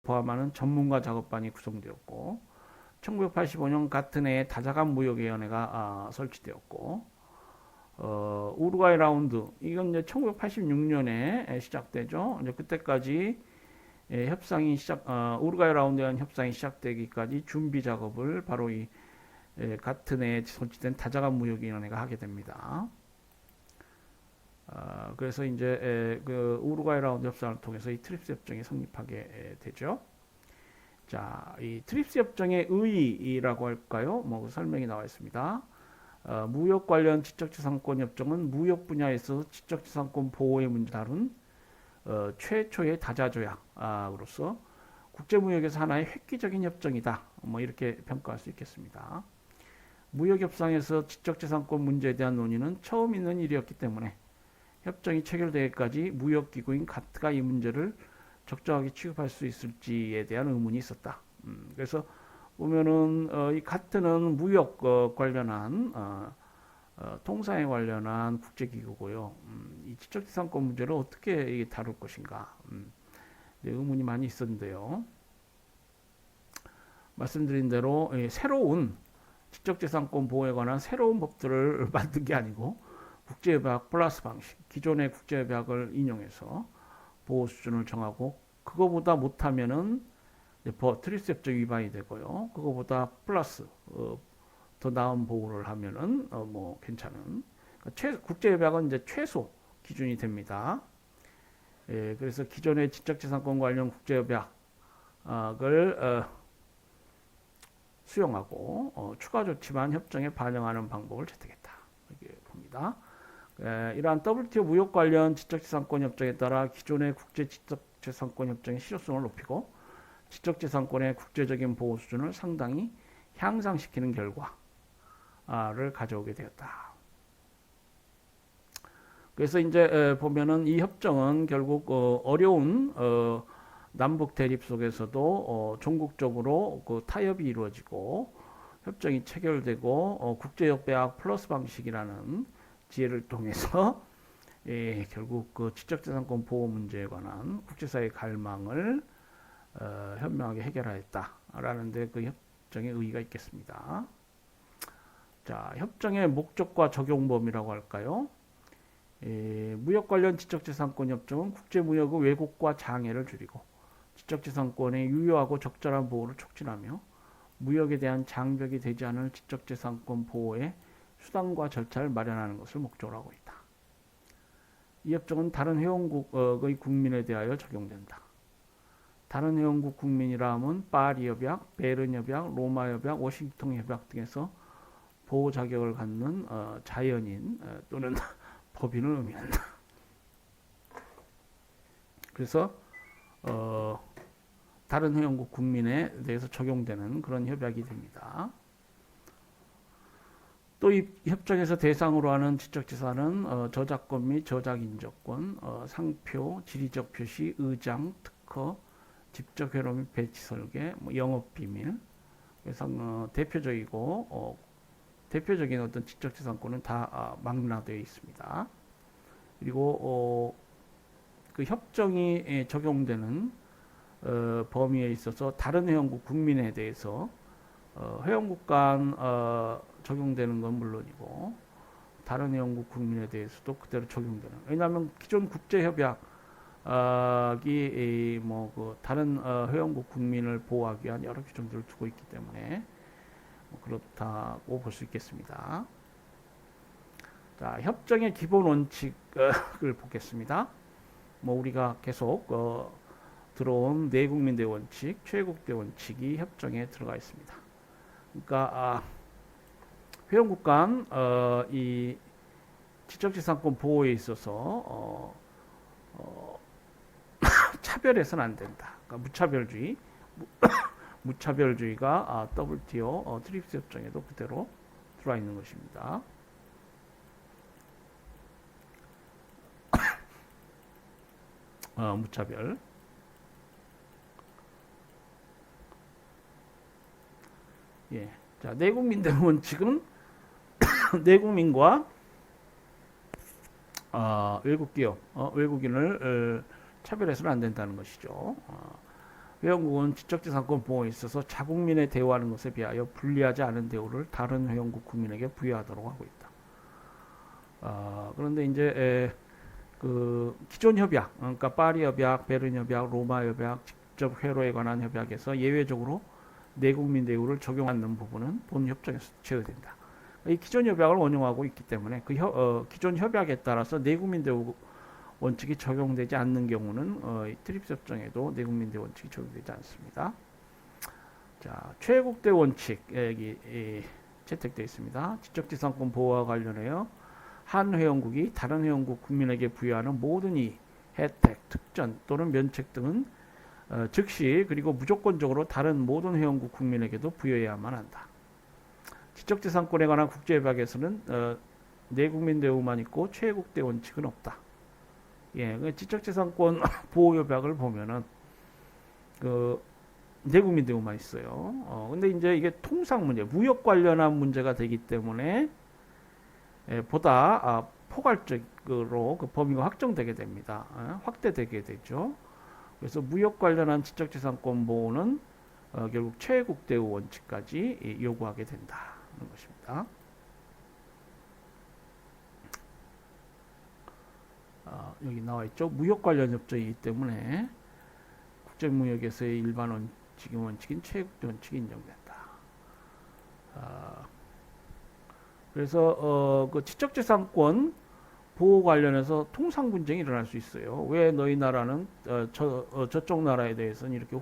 포함하는 전문가 작업반이 구성되었고 1985년 같은 해에 다자간 무역위원회가 설치되었고 우루과이 라운드 이건 이제 1986년에 시작되죠. 이제 그때까지 협상이 우루과이 라운드에 대한 협상이 시작되기까지 준비 작업을 바로 이 같은 해에 설치된 다자간 무역위원회가 하게 됩니다. 그래서 이제 그 우루과이 라운드 협상을 통해서 이 트립스 협정이 성립하게 되죠. 자, 이 트립스 협정의 의의라고 할까요? 뭐 설명이 나와 있습니다. 무역 관련 지적재산권 협정은 무역 분야에서 지적재산권 보호의 문제 다룬 최초의 다자조약으로서 국제무역에서 하나의 획기적인 협정이다. 뭐 이렇게 평가할 수 있겠습니다. 무역협상에서 지적재산권 문제에 대한 논의는 처음 있는 일이었기 때문에 협정이 체결되기까지 무역기구인 가트가 이 문제를 적정하게 취급할 수 있을지에 대한 의문이 있었다. 그래서 보면은 이 가트는 무역 관련한 통상에 관련한 국제기구고요. 이 지적재산권 문제를 어떻게 다룰 것인가 의문이 많이 있었는데요. 말씀드린 대로 새로운 지적재산권 보호에 관한 새로운 법들을 만든 게 아니고 국제협약 플러스 방식, 기존의 국제협약을 인용해서 보호 수준을 정하고 그거보다 못하면은 트립스 협정 위반이 되고요. 그거보다 플러스 더 나은 보호를 하면은 뭐 괜찮은 국제협약은 이제 최소 기준이 됩니다. 그래서 기존의 지적재산권 관련 국제협약을 수용하고 추가 조치만 협정에 반영하는 방법을 채택했다. 이렇게 봅니다. 이러한 WTO 무역 관련 지적재산권 협정에 따라 기존의 국제 지적재산권 협정의 실효성을 높이고 지적재산권의 국제적인 보호 수준을 상당히 향상시키는 결과를 가져오게 되었다. 그래서 이제 보면은 이 협정은 결국 어려운 남북 대립 속에서도 종국적으로 그 타협이 이루어지고 협정이 체결되고 국제협약 플러스 방식이라는 지혜를 통해서 결국 그 지적재산권 보호 문제에 관한 국제사회의 갈망을 현명하게 해결하였다라는 데 그 협정의 의의가 있겠습니다. 자, 협정의 목적과 적용 범위라고 할까요? 무역 관련 지적재산권 협정은 국제무역의 왜곡과 장애를 줄이고 지적재산권의 유효하고 적절한 보호를 촉진하며 무역에 대한 장벽이 되지 않을 지적재산권 보호의 수단과 절차를 마련하는 것을 목적으로 하고 있다. 이 협정은 다른 회원국의 국민에 대하여 적용된다. 다른 회원국 국민이라 하면 파리협약, 베른협약, 로마협약, 워싱턴협약 등에서 보호 자격을 갖는 자연인 또는 법인을 의미한다. 그래서 다른 회원국 국민에 대해서 적용되는 그런 협약이 됩니다. 또 이 협정에서 대상으로 하는 지적재산은 저작권 및 저작인적권, 상표, 지리적 표시, 의장, 특허, 집적 회로 및 배치 설계, 영업비밀. 그래서 대표적인 어떤 지적재산권은 다 망라되어 있습니다. 그리고 그 협정이 적용되는 범위에 있어서 다른 회원국 국민에 대해서 회원국 간 적용되는 건 물론이고 다른 회원국 국민에 대해서도 그대로 적용되는. 왜냐하면 기존 국제협약이 그 다른 회원국 국민을 보호하기 위한 여러 규정들을 두고 있기 때문에 그렇다고 볼 수 있겠습니다. 자, 협정의 기본 원칙을 보겠습니다. 우리가 계속 들어온 내국민 대원칙, 최국대 원칙이 협정에 들어가 있습니다. 그러니까 회원국 간 이 지적재산권 보호에 있어서 차별해서는 안 된다. 그러니까 무차별주의가 WTO 트립스 협정에도 그대로 들어와 있는 것입니다. 무차별. 예. 자, 내국민 대응 원칙은 내국민과 외국 기업, 외국인을 차별해서는 안 된다는 것이죠. 회원국은 지적재산권 보호에 있어서 자국민에 대우하는 것에 비하여 불리하지 않은 대우를 다른 회원국 국민에게 부여하도록 하고 있다. 그런데 이제 그 기존 협약, 그러니까 파리 협약, 베른 협약, 로마 협약, 직접 회로에 관한 협약에서 예외적으로 내국민 대우를 적용하는 부분은 본 협정에서 제외된다. 이 기존 협약을 원용하고 있기 때문에 그 기존 협약에 따라서 내국민 대우 원칙이 적용되지 않는 경우는 이 트립스 협정에도 내국민 대우 원칙이 적용되지 않습니다. 자, 최국대 원칙이 채택되어 있습니다. 지적재산권 보호와 관련하여 한 회원국이 다른 회원국 국민에게 부여하는 모든 이 혜택, 특전 또는 면책 등은 즉시 그리고 무조건적으로 다른 모든 회원국 국민에게도 부여해야만 한다. 지적재산권에 관한 국제협약에서는 내국민 대우만 있고 최국대 원칙은 없다. 예, 지적재산권 보호협약을 보면은 그 내국민 대우만 있어요. 근데 이제 이게 통상 문제, 무역 관련한 문제가 되기 때문에 보다 포괄적으로 그 범위가 확정되게 됩니다. 확대되게 되죠. 그래서 무역 관련한 지적재산권 보호는 결국 최국 대우 원칙까지 요구하게 된다는 것입니다. 여기 나와 있죠. 무역 관련 협정이기 때문에 국제무역에서의 일반 원칙인 최국대 원칙이 인정된다. 그래서 그 지적재산권 보호 관련해서 통상 분쟁이 일어날 수 있어요. 왜 너희 나라는 저쪽 나라에 대해서는 이렇게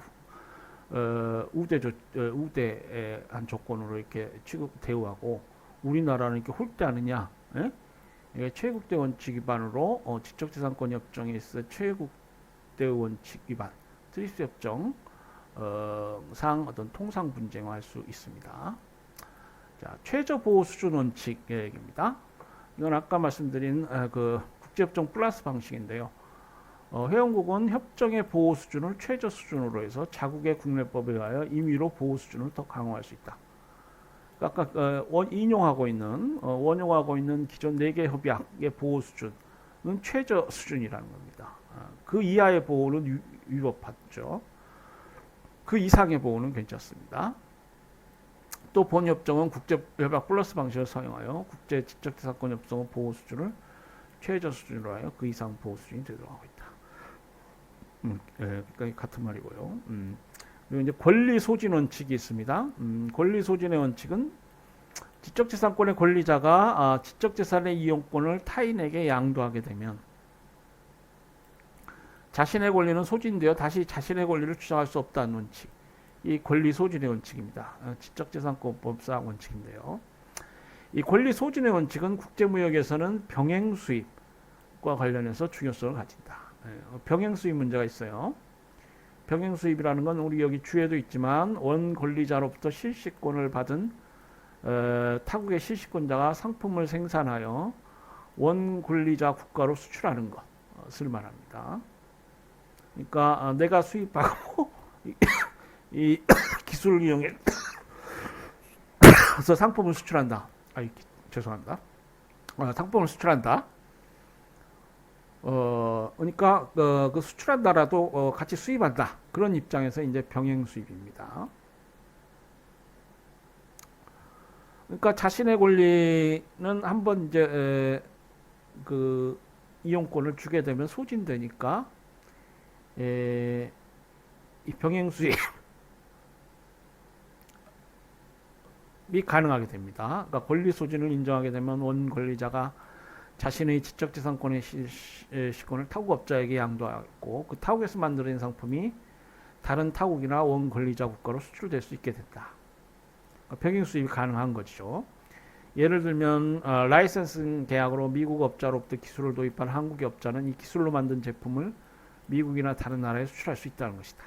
우대한 조건으로 이렇게 취급 대우하고 우리나라는 이렇게 홀대하느냐? 예? 이게 최국대 원칙 위반으로 지적재산권 협정에 있어 최국대 원칙 위반, 트립스 협정 상 어떤 통상 분쟁화할 수 있습니다. 자, 최저 보호 수준 원칙 계획입니다. 이건 아까 말씀드린 그 국제협정 플러스 방식인데요. 회원국은 협정의 보호 수준을 최저 수준으로 해서 자국의 국내법에 의하여 임의로 보호 수준을 더 강화할 수 있다. 아까 원용하고 있는 기존 4개 협약의 보호 수준은 최저 수준이라는 겁니다. 그 이하의 보호는 위법하죠. 그 이상의 보호는 괜찮습니다. 또 본 협정은 국제협약 플러스 방식을 사용하여 국제 지적재산권 협정의 보호 수준을 최저 수준으로 하여 그 이상 보호 수준이 되도록 하고 있다. 그러니까 같은 말이고요. 그리고 이제 권리 소진 원칙이 있습니다. 권리 소진의 원칙은 지적재산권의 권리자가 지적재산의 이용권을 타인에게 양도하게 되면 자신의 권리는 소진되어 다시 자신의 권리를 주장할 수 없다는 원칙. 이 권리 소진의 원칙입니다. 지적재산권법상 원칙인데요. 이 권리 소진의 원칙은 국제무역에서는 병행 수입과 관련해서 중요성을 가진다. 병행 수입 문제가 있어요. 병행 수입이라는 건 우리 여기 주에도 있지만 원 권리자로부터 실시권을 받은 타국의 실시권자가 상품을 생산하여 원 권리자 국가로 수출하는 것을 말합니다. 그러니까 내가 수입하고 이 기술을 이용해서 상품을 수출한다. 죄송합니다. 상품을 수출한다. 그러니까 그 수출한다라도 같이 수입한다. 그런 입장에서 이제 병행 수입입니다. 그러니까 자신의 권리는 한번 이제 그 이용권을 주게 되면 소진되니까 이 병행 수입 이 가능하게 됩니다. 그러니까 권리 소진을 인정하게 되면 원 권리자가 자신의 지적재산권의 시권을 타국업자에게 양도하고 그 타국에서 만들어진 상품이 다른 타국이나 원 권리자 국가로 수출될 수 있게 된다. 그러니까 병행 수입이 가능한 거죠. 예를 들면 라이센스 계약으로 미국 업자로부터 기술을 도입한 한국의 업자는 이 기술로 만든 제품을 미국이나 다른 나라에 수출할 수 있다는 것이다.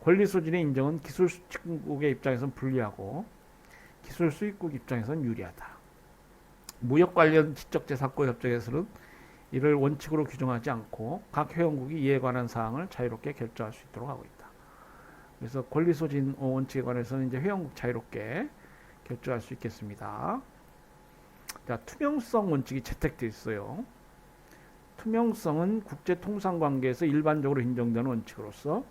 권리 소진의 인정은 기술 수출국의 입장에서는 불리하고 기술 수입국 입장에서는 유리하다. 무역 관련 지적재산권 협정에서는 이를 원칙으로 규정하지 않고 각 회원국이 이에 관한 사항을 자유롭게 결정할 수 있도록 하고 있다. 그래서 권리 소진 원칙에 관해서는 이제 회원국 자유롭게 결정할 수 있겠습니다. 자, 투명성 원칙이 채택되어 있어요. 투명성은 국제 통상 관계에서 일반적으로 인정되는 원칙으로서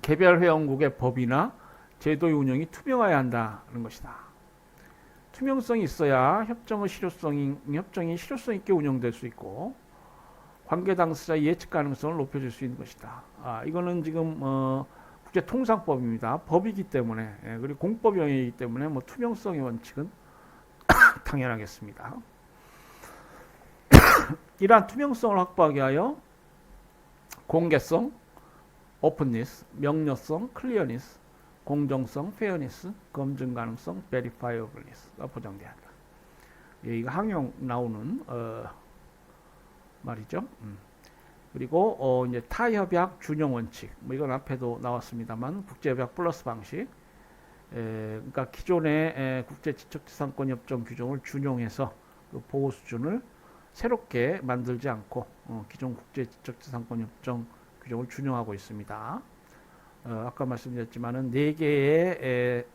개별 회원국의 법이나 제도의 운영이 투명해야 한다는 것이다. 투명성이 있어야 협정이 실효성 있게 운영될 수 있고 관계 당사자의 예측 가능성을 높여줄 수 있는 것이다. 이거는 지금 국제통상법입니다. 법이기 때문에 그리고 공법 영역이기 때문에 뭐 투명성의 원칙은 당연하겠습니다. 이러한 투명성을 확보하기 위하여 공개성, 오픈니스, 명료성, 클리어니스, 공정성, 페어니스, 검증 가능성, 베리파이어블니스가 보장돼야 한다. 이거 항용 나오는 말이죠. 그리고 이제 타협약 준용 원칙, 뭐 이건 앞에도 나왔습니다만 국제협약 플러스 방식. 그러니까 기존의 국제 지적재산권 협정 규정을 준용해서 그 보호 수준을 새롭게 만들지 않고 기존 국제 지적재산권 협정 규정을 준용하고 있습니다. 아까 말씀드렸지만은 4개의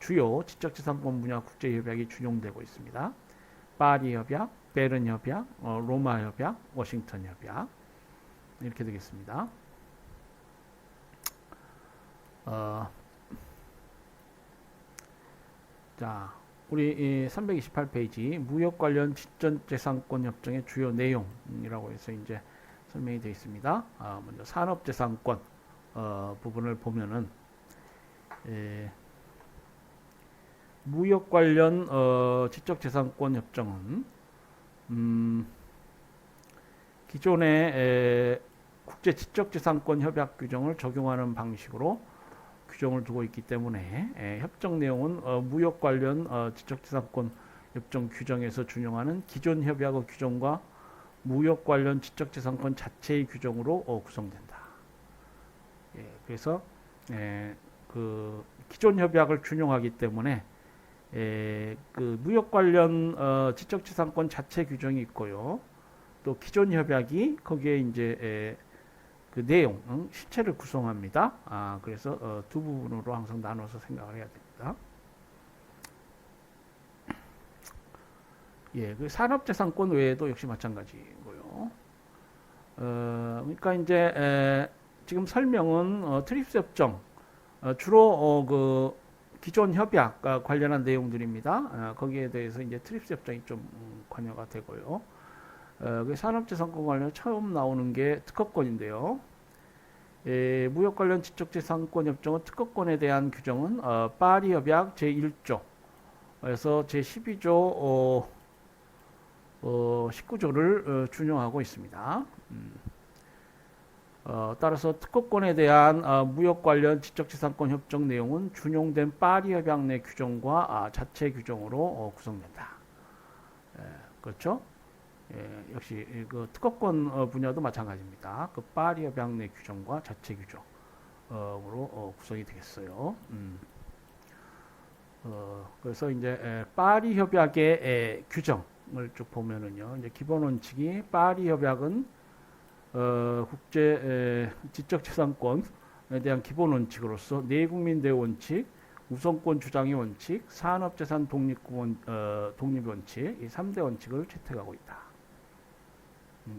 주요 지적재산권 분야 국제협약이 준용되고 있습니다. 파리 협약, 베른 협약, 로마 협약, 워싱턴 협약 이렇게 되겠습니다. 자, 우리 328페이지 무역 관련 지적재산권 협정의 주요 내용이라고 해서 이제 설명이 되어 있습니다. 먼저 산업재산권 부분을 보면은 무역 관련 지적재산권 협정은 기존의 국제 지적재산권 협약 규정을 적용하는 방식으로 규정을 두고 있기 때문에 협정 내용은 무역 관련 지적재산권 협정 규정에서 준용하는 기존 협약의 규정과 무역 관련 지적재산권 자체의 규정으로 구성된다. 그래서 그 기존 협약을 준용하기 때문에 그 무역 관련 지적재산권 자체 규정이 있고요. 또 기존 협약이 거기에 이제 그 내용, 실체를 구성합니다. 그래서 두 부분으로 항상 나눠서 생각을 해야 됩니다. 그 산업재산권 외에도 역시 마찬가지고요. 그러니까 이제 지금 설명은 트립스 협정 주로 그 기존 협약 관련한 내용들입니다. 거기에 대해서 이제 트립스 협정이 좀 관여가 되고요. 산업재산권 관련 처음 나오는 게 특허권인데요. 무역 관련 지적재산권 협정은 특허권에 대한 규정은 파리 협약 제1조에서 제12조 19조를 준용하고 있습니다. 따라서 특허권에 대한 무역 관련 지적재산권 협정 내용은 준용된 파리 협약 내 규정과 자체 규정으로 구성된다. 그렇죠? 역시 그 특허권 분야도 마찬가지입니다. 그 파리 협약 내 규정과 자체 규정으로 구성이 되겠어요. 그래서 이제 파리 협약의 규정을 쭉 보면은요, 이제 기본 원칙이 파리 협약은 국제 지적재산권에 대한 기본 원칙으로서 내국민 대우 원칙, 우선권 주장의 원칙, 산업재산 독립 원칙, 이 3대 원칙을 채택하고 있다.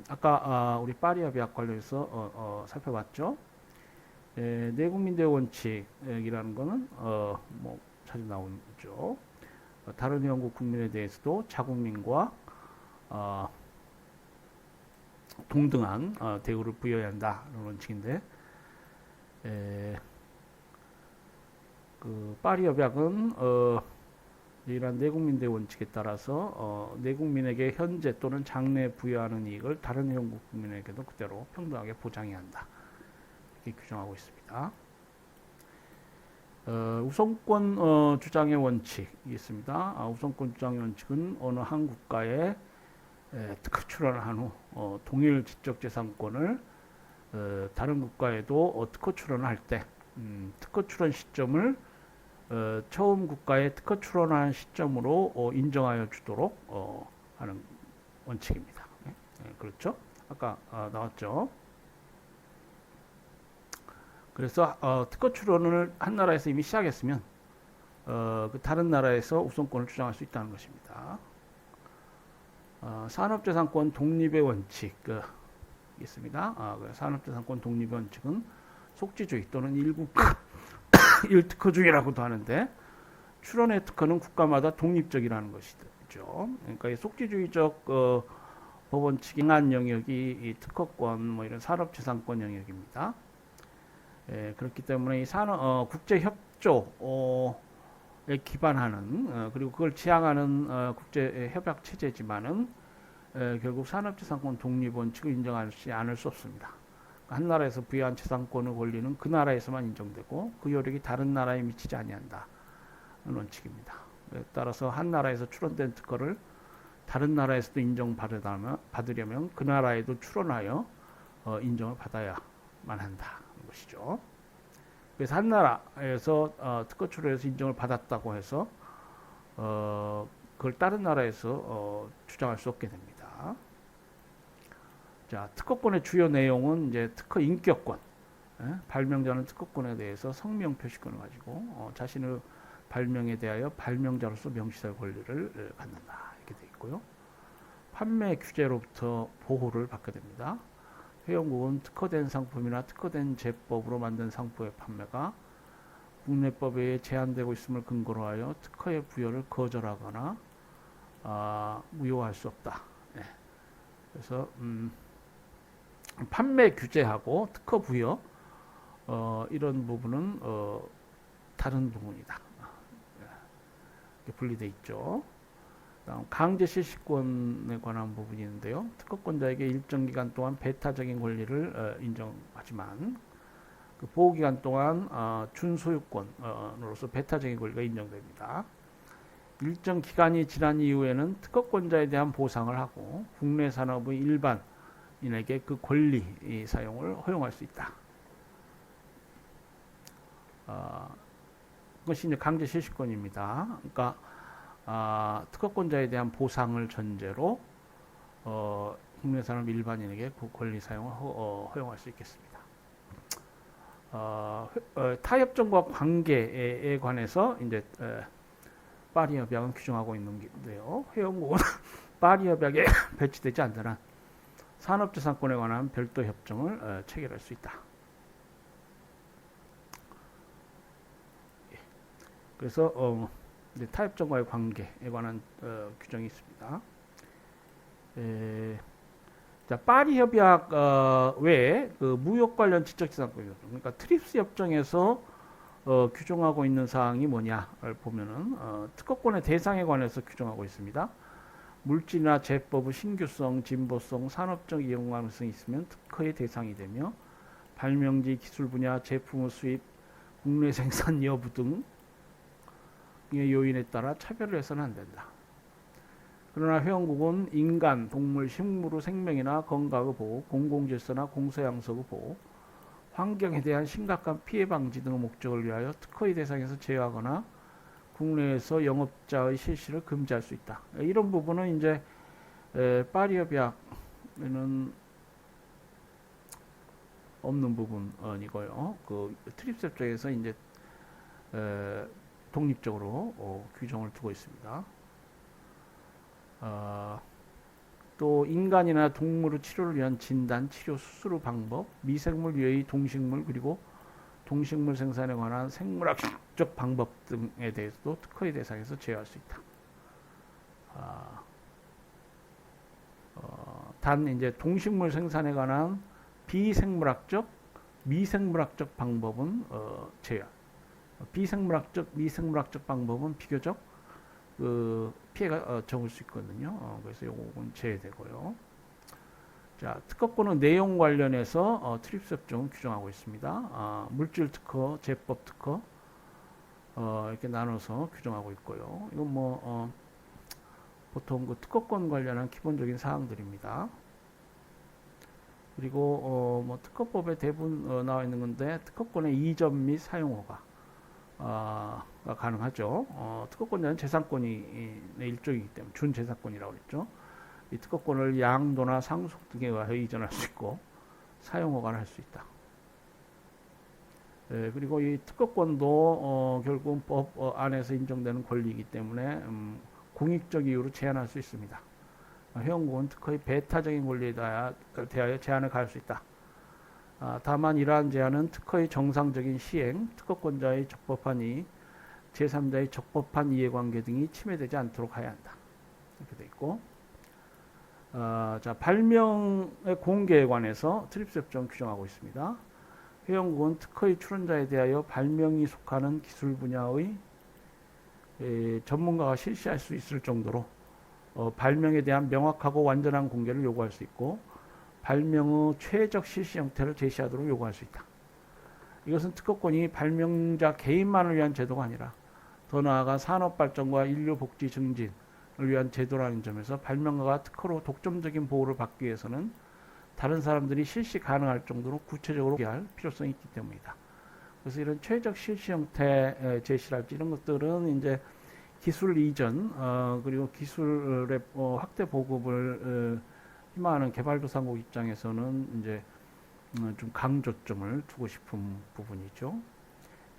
아까 우리 파리 협약 관련해서 살펴봤죠. 내국민 대우 원칙이라는 거는 뭐 자주 나오죠. 다른 회원국 국민에 대해서도 자국민과 동등한 대우를 부여해야 한다는 원칙인데, 그 파리 협약은 이러한 내국민 대우 원칙에 따라서 내국민에게 현재 또는 장래 부여하는 이익을 다른 회원국 국민에게도 그대로 평등하게 보장해야 한다. 이렇게 규정하고 있습니다. 우선권 주장의 원칙이 있습니다. 우선권 주장의 원칙은 어느 한 국가에 특허 출원을 한 후 동일 지적재산권을 다른 국가에도 특허 출원을 할 때 특허 출원 시점을 처음 국가에 특허 출원한 시점으로 인정하여 주도록 하는 원칙입니다. 그렇죠? 아까 나왔죠? 그래서 특허 출원을 한 나라에서 이미 시작했으면 그 다른 나라에서 우선권을 주장할 수 있다는 것입니다. 산업재산권 독립의 원칙 있습니다. 산업재산권 독립의 원칙은 속지주의 또는 일특허주의라고도 하는데, 출원의 특허는 국가마다 독립적이라는 것이죠. 그러니까 이 속지주의적 법원 측 행한 영역이 이 특허권, 뭐 이런 산업재산권 영역입니다. 그렇기 때문에 이 국제협조에 기반하는 그리고 그걸 지향하는 국제협약 체제지만은 결국 산업재산권 독립원칙을 인정하지 않을 수 없습니다. 한 나라에서 부여한 재산권의 권리는 그 나라에서만 인정되고 그 효력이 다른 나라에 미치지 아니한다는 원칙입니다. 따라서 한 나라에서 출원된 특허를 다른 나라에서도 인정받으려면 그 나라에도 출원하여 인정을 받아야만 한다는 것이죠. 그래서 한 나라에서 특허 출원해서 인정을 받았다고 해서 그걸 다른 나라에서 주장할 수 없게 됩니다. 자, 특허권의 주요 내용은 이제 특허 인격권, 발명자는 특허권에 대해서 성명 표시권을 가지고 자신의 발명에 대하여 발명자로서 명시할 권리를 갖는다 이렇게 되어 있고요. 판매 규제로부터 보호를 받게 됩니다. 회원국은 특허된 상품이나 특허된 제법으로 만든 상품의 판매가 국내법에 제한되고 있음을 근거로 하여 특허의 부여를 거절하거나 무효할 수 없다. 그래서 판매 규제하고 특허 부여 이런 부분은 다른 부분이다. 이렇게 분리되어 있죠. 다음 강제 실시권에 관한 부분이 있는데요. 특허권자에게 일정 기간 동안 배타적인 권리를 인정하지만 그 보호 기간 동안 준소유권으로서 배타적인 권리가 인정됩니다. 일정 기간이 지난 이후에는 특허권자에 대한 보상을 하고 국내 산업의 일반인에게 그 권리 사용을 허용할 수 있다. 그것이 이제 강제 실시권입니다. 그러니까 특허권자에 대한 보상을 전제로 국내 산업 일반인에게 그 권리 사용을 허용할 수 있겠습니다. 타협점과 관계에 관해서 이제 파리 협약은 규정하고 있는데요. 회원국은 파리 협약에 배치되지 않는 한 산업재산권에 관한 별도 협정을 체결할 수 있다. 그래서 타협점과의 관계에 관한 규정이 있습니다. 자, 파리 협약 외에 그 무역 관련 지적재산권, 그러니까 트립스 협정에서 규정하고 있는 사항이 뭐냐를 보면은 특허권의 대상에 관해서 규정하고 있습니다. 물질이나 제법의 신규성, 진보성, 산업적 이용 가능성이 있으면 특허의 대상이 되며 발명지, 기술 분야, 제품의 수입, 국내 생산 여부 등의 요인에 따라 차별을 해서는 안 된다. 그러나 회원국은 인간, 동물, 식물의 생명이나 건강의 보호, 공공질서나 공소양석의 보호, 환경에 대한 심각한 피해 방지 등의 목적을 위하여 특허의 대상에서 제외하거나 국내에서 영업자의 실시를 금지할 수 있다. 이런 부분은 이제 파리 협약에는 없는 부분이고요. 그 트립스 협정에서 이제 독립적으로 규정을 두고 있습니다. 또 인간이나 동물의 치료를 위한 진단, 치료, 수술 방법, 미생물 외의 동식물 그리고 동식물 생산에 관한 생물학적 방법 등에 대해서도 특허의 대상에서 제외할 수 있다. 단 이제 동식물 생산에 관한 비생물학적, 미생물학적 방법은 제외. 비생물학적, 미생물학적 방법은 비교적 그 피해가 적을 수 있거든요. 그래서 요건 제외되고요. 자, 특허권은 내용 관련해서 트립스 협정은 규정하고 있습니다. 물질 특허, 제법 특허 이렇게 나눠서 규정하고 있고요. 이건 뭐 보통 그 특허권 관련한 기본적인 사항들입니다. 그리고 뭐 특허법에 대부분 나와 있는 건데 특허권의 이전 및 사용 허가 가 가능하죠. 특허권자는 재산권의 일종이기 때문에 준재산권이라고 했죠. 이 특허권을 양도나 상속 등에 의하여 이전할 수 있고 사용 허가를 할 수 있다. 그리고 이 특허권도 결국 법 안에서 인정되는 권리이기 때문에 공익적 이유로 제한할 수 있습니다. 회원국은 특허의 배타적인 권리에 대하여 제한을 가할 수 있다. 다만 이러한 제한은 특허의 정상적인 시행, 특허권자의 적법한 이익, 제3자의 적법한 이해관계 등이 침해되지 않도록 해야 한다. 이렇게 돼 있고, 자, 발명의 공개에 관해서 트립스 협정을 규정하고 있습니다. 회원국은 특허의 출원자에 대하여 발명이 속하는 기술 분야의 전문가가 실시할 수 있을 정도로 발명에 대한 명확하고 완전한 공개를 요구할 수 있고, 발명의 최적 실시 형태를 제시하도록 요구할 수 있다. 이것은 특허권이 발명자 개인만을 위한 제도가 아니라 더 나아가 산업 발전과 인류 복지 증진을 위한 제도라는 점에서 발명가가 특허로 독점적인 보호를 받기 위해서는 다른 사람들이 실시 가능할 정도로 구체적으로 할 필요성이 있기 때문이다. 그래서 이런 최적 실시 형태 제시랄지 이런 것들은 이제 기술 이전 그리고 기술의 확대 보급을 희망하는 개발도상국 입장에서는 이제 좀 강조점을 두고 싶은 부분이죠.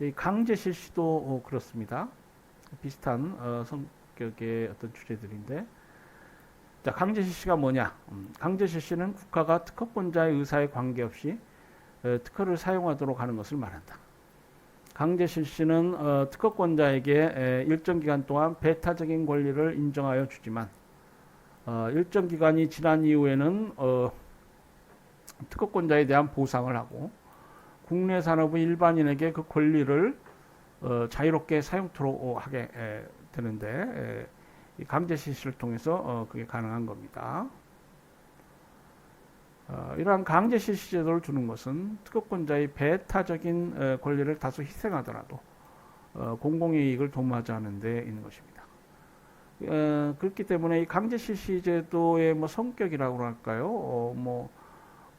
이 강제 실시도 그렇습니다. 비슷한 성격의 어떤 주제들인데, 자, 강제 실시가 뭐냐? 강제 실시는 국가가 특허권자의 의사에 관계없이 특허를 사용하도록 하는 것을 말한다. 강제 실시는 특허권자에게 일정 기간 동안 배타적인 권리를 인정하여 주지만 일정 기간이 지난 이후에는 특허권자에 대한 보상을 하고 국내 산업의 일반인에게 그 권리를 자유롭게 사용토록 하게 되는데 강제 실시를 통해서 그게 가능한 겁니다. 이러한 강제 실시 제도를 두는 것은 특허권자의 배타적인 권리를 다소 희생하더라도 공공의 이익을 도모하지 않은 데 있는 것입니다. 그렇기 때문에 이 강제 실시 제도의 뭐 성격이라고 할까요? 뭐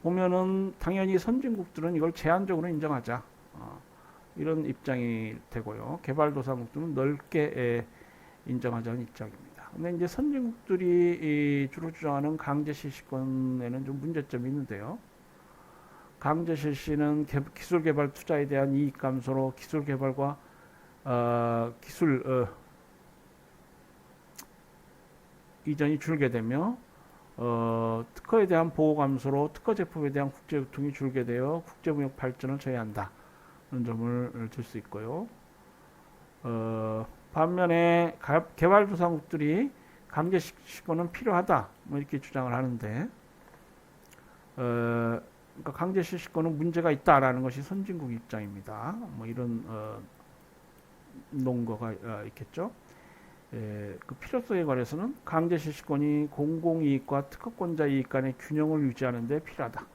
보면은 당연히 선진국들은 이걸 제한적으로 인정하자 이런 입장이 되고요. 개발도상국들은 넓게 인정하자는 입장입니다. 근데 이제 선진국들이 주로 주장하는 강제 실시권에는 좀 문제점이 있는데요. 강제 실시는 기술 개발 투자에 대한 이익 감소로 기술 개발과 기술 이전이 줄게 되며 특허에 대한 보호 감소로 특허 제품에 대한 국제 유통이 줄게 되어 국제 무역 발전을 저해한다. 는 점을 들 수 있고요. 반면에 개발도상국들이 강제 실시권은 필요하다. 뭐 이렇게 주장을 하는데, 그러니까 강제 실시권은 문제가 있다라는 것이 선진국 입장입니다. 뭐 이런 논거가 있겠죠. 그 필요성에 관해서는 강제 실시권이 공공이익과 특허권자 이익 간의 균형을 유지하는 데 필요하다.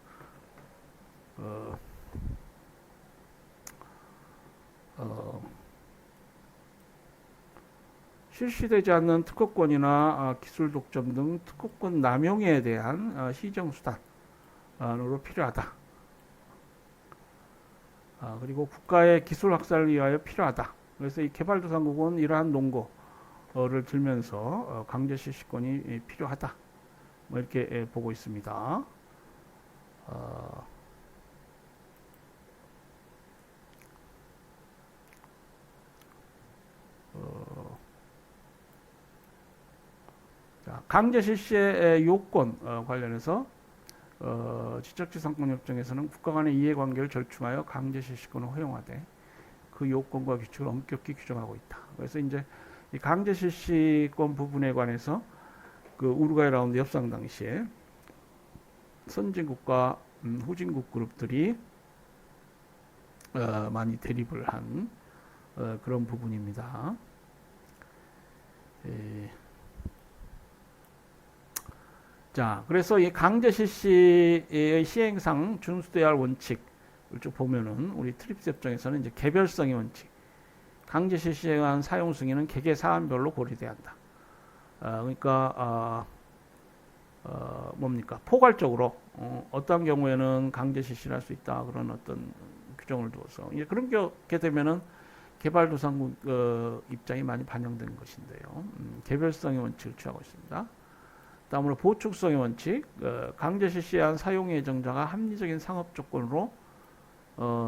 실시되지 않는 특허권이나 기술 독점 등 특허권 남용에 대한 시정수단으로 필요하다. 그리고 국가의 기술 확산을 위하여 필요하다. 그래서 이 개발도상국은 이러한 논거를 들면서 강제 실시권이 필요하다. 뭐 이렇게 보고 있습니다. 자, 강제 실시의 요건 관련해서 지적재산권협정에서는 국가 간의 이해관계를 절충하여 강제 실시권을 허용하되 그 요건과 규칙을 엄격히 규정하고 있다. 그래서 이제 이 강제 실시권 부분에 관해서 그 우루과이 라운드 협상 당시에 선진국과 후진국 그룹들이 많이 대립을 한 그런 부분입니다. 자, 그래서 이 강제 실시의 시행상 준수되어야 할 원칙을 쭉 보면은 우리 트립스 협정에서는 이제 개별성의 원칙, 강제 실시에 의한 사용 승인은 개개 사안별로 고려돼야 한다. 그러니까 뭡니까? 포괄적으로 어떤 경우에는 강제 실시를 할 수 있다 그런 어떤 규정을 두어서 이제 그런 게 되면은 개발도상국 입장이 많이 반영된 것인데요. 개별성의 원칙을 취하고 있습니다. 다음으로 보충성의 원칙, 강제 실시한 사용 예정자가 합리적인 상업 조건으로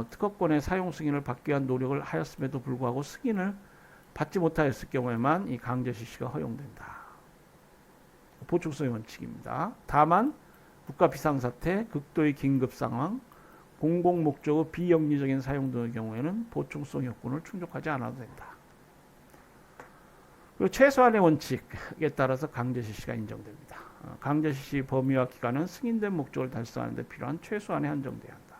특허권의 사용 승인을 받기 위한 노력을 하였음에도 불구하고 승인을 받지 못하였을 경우에만 이 강제 실시가 허용된다. 보충성의 원칙입니다. 다만 국가 비상사태, 극도의 긴급 상황, 공공 목적의 비영리적인 사용 등의 경우에는 보충성 요건을 충족하지 않아도 된다. 그리고 최소한의 원칙에 따라서 강제 실시가 인정됩니다. 강제 실시 범위와 기간은 승인된 목적을 달성하는 데 필요한 최소한에 한정돼야 한다.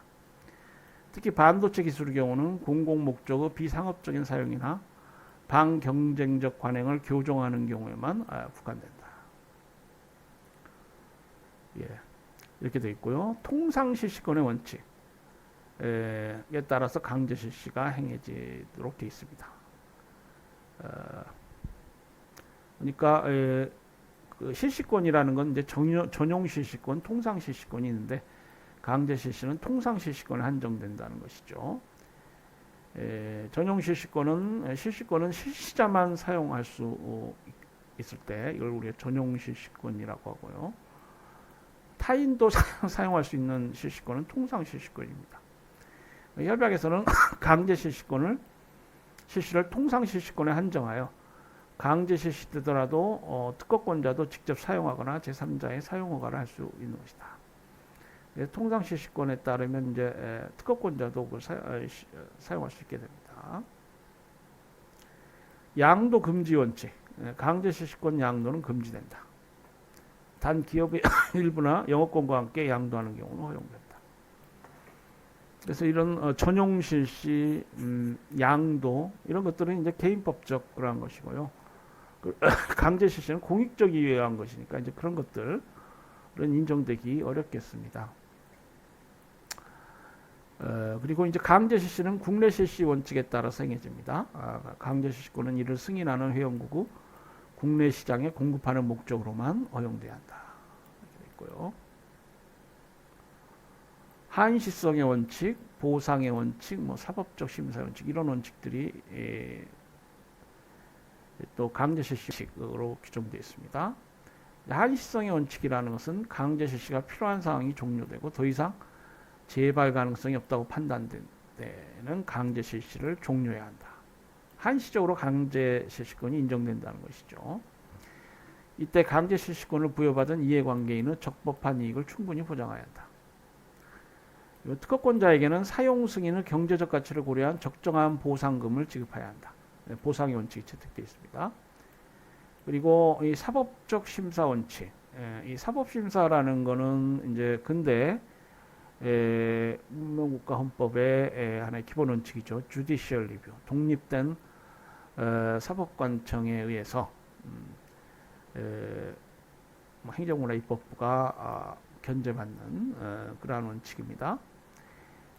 특히 반도체 기술의 경우는 공공 목적의 비상업적인 사용이나 반경쟁적 관행을 교정하는 경우에만 국한된다. 예, 이렇게 되어 있고요. 통상 실시권의 원칙에 따라서 강제 실시가 행해지도록 되어 있습니다. 그러니까 그 실시권이라는 건 이제 전용 실시권, 통상 실시권이 있는데 강제 실시는 통상 실시권에 한정된다는 것이죠. 전용 실시권은 실시자만 사용할 수 있을 때 이걸 우리가 전용 실시권이라고 하고요. 타인도 사용할 수 있는 실시권은 통상 실시권입니다. 협약에서는 강제 실시를 통상 실시권에 한정하여 강제 실시되더라도 특허권자도 직접 사용하거나 제3자의 사용 허가를 할 수 있는 것이다. 통상 실시권에 따르면 이제 특허권자도 사용할 수 있게 됩니다. 양도 금지 원칙. 강제 실시권 양도는 금지된다. 단 기업의 일부나 영업권과 함께 양도하는 경우는 허용된다. 그래서 이런 전용 실시, 양도 이런 것들은 이제 개인법적으로 것이고요. 강제 실시는 공익적 이유에 한 것이니까 이제 그런 것들은 인정되기 어렵겠습니다. 그리고 이제 강제 실시는 국내 실시 원칙에 따라서 행해집니다. 강제 실시권은 이를 승인하는 회원국의 국내 시장에 공급하는 목적으로만 허용돼야 한다. 이렇게 있고요. 한시성의 원칙, 보상의 원칙, 사법적 심사 원칙 이런 원칙들이 또 강제 실시로 규정되어 있습니다. 한시성의 원칙이라는 것은 강제 실시가 필요한 상황이 종료되고 더 이상 재발 가능성이 없다고 판단된 때는 강제 실시를 종료해야 한다. 한시적으로 강제 실시권이 인정된다는 것이죠. 이때 강제 실시권을 부여받은 이해관계인의 적법한 이익을 충분히 보장해야 한다. 특허권자에게는 사용 승인의 경제적 가치를 고려한 적정한 보상금을 지급해야 한다. 보상의 원칙이 채택되어 있습니다. 그리고 이 사법적 심사 원칙, 이 사법 심사라는 것은 이제 근대 문명국가 헌법의 하나의 기본 원칙이죠. 주디셜 리뷰, 독립된 사법관청에 의해서 행정부나 입법부가 견제받는 그러한 원칙입니다.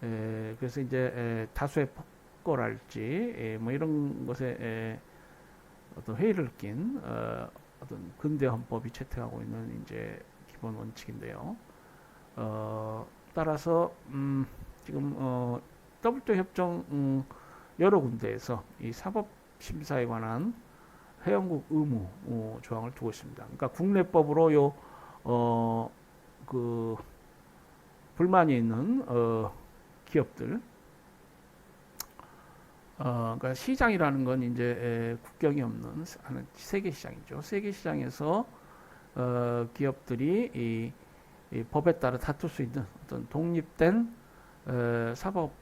그래서 이제 다수의 폭거랄지 이런 것에 어떤 회의를 낀 어떤 근대 헌법이 채택하고 있는 이제 기본 원칙인데요. 따라서 지금 WTO 협정 여러 군데에서 이 사법 심사에 관한 회원국 의무 조항을 두고 있습니다. 그러니까 국내법으로 그 불만이 있는 기업들, 그러니까 시장이라는 건 이제 국경이 없는 세계 시장이죠. 세계 시장에서 기업들이 이 법에 따라 다툴 수 있는 어떤 독립된 사법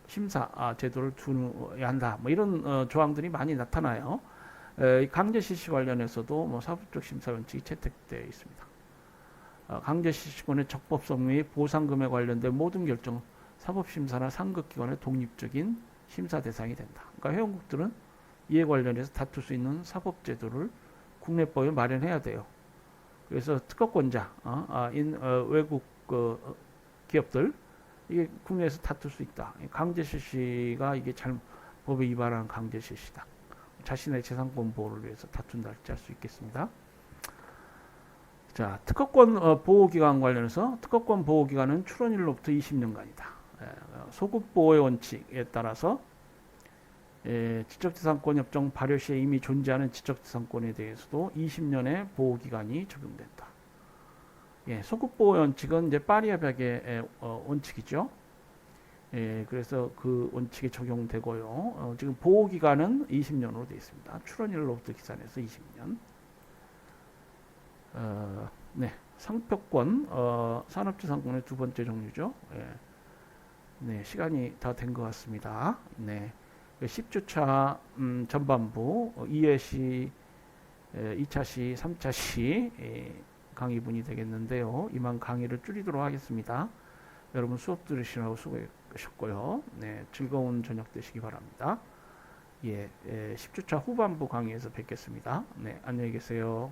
심사 제도를 두어야 한다. 이런 조항들이 많이 나타나요. 강제 실시 관련해서도 사법적 심사 원칙이 채택되어 있습니다. 강제 실시권의 적법성 및 보상금에 관련된 모든 결정은 사법심사나 상급기관의 독립적인 심사 대상이 된다. 그러니까 회원국들은 이에 관련해서 다툴 수 있는 사법제도를 국내법에 마련해야 돼요. 그래서 특허권자, 외국 기업들 이게 국내에서 다툴 수 있다. 강제 실시가 이게 법에 위반하는 강제 실시다. 자신의 재산권 보호를 위해서 다툰다 할 수 있겠습니다. 자, 특허권 보호기간 관련해서 특허권 보호기간은 출원일로부터 20년간이다. 소급 보호의 원칙에 따라서 지적재산권 협정 발효 시에 이미 존재하는 지적재산권에 대해서도 20년의 보호기간이 적용된다. 소급 보호 원칙은 이제 파리 협약의 원칙이죠. 그래서 그 원칙이 적용되고요. 지금 보호기간은 20년으로 되어 있습니다. 출원일로부터 기산해서 20년. 네, 상표권, 산업지상권의 두 번째 종류죠. 예. 네, 시간이 다 된 것 같습니다. 네, 10주차 전반부 2회 시, 2차 시, 3차 시 강의분이 되겠는데요. 이만 강의를 줄이도록 하겠습니다. 여러분 수업 들으시느라고 수고하셨고요. 네, 즐거운 저녁 되시기 바랍니다. 예, 10주차 후반부 강의에서 뵙겠습니다. 네, 안녕히 계세요.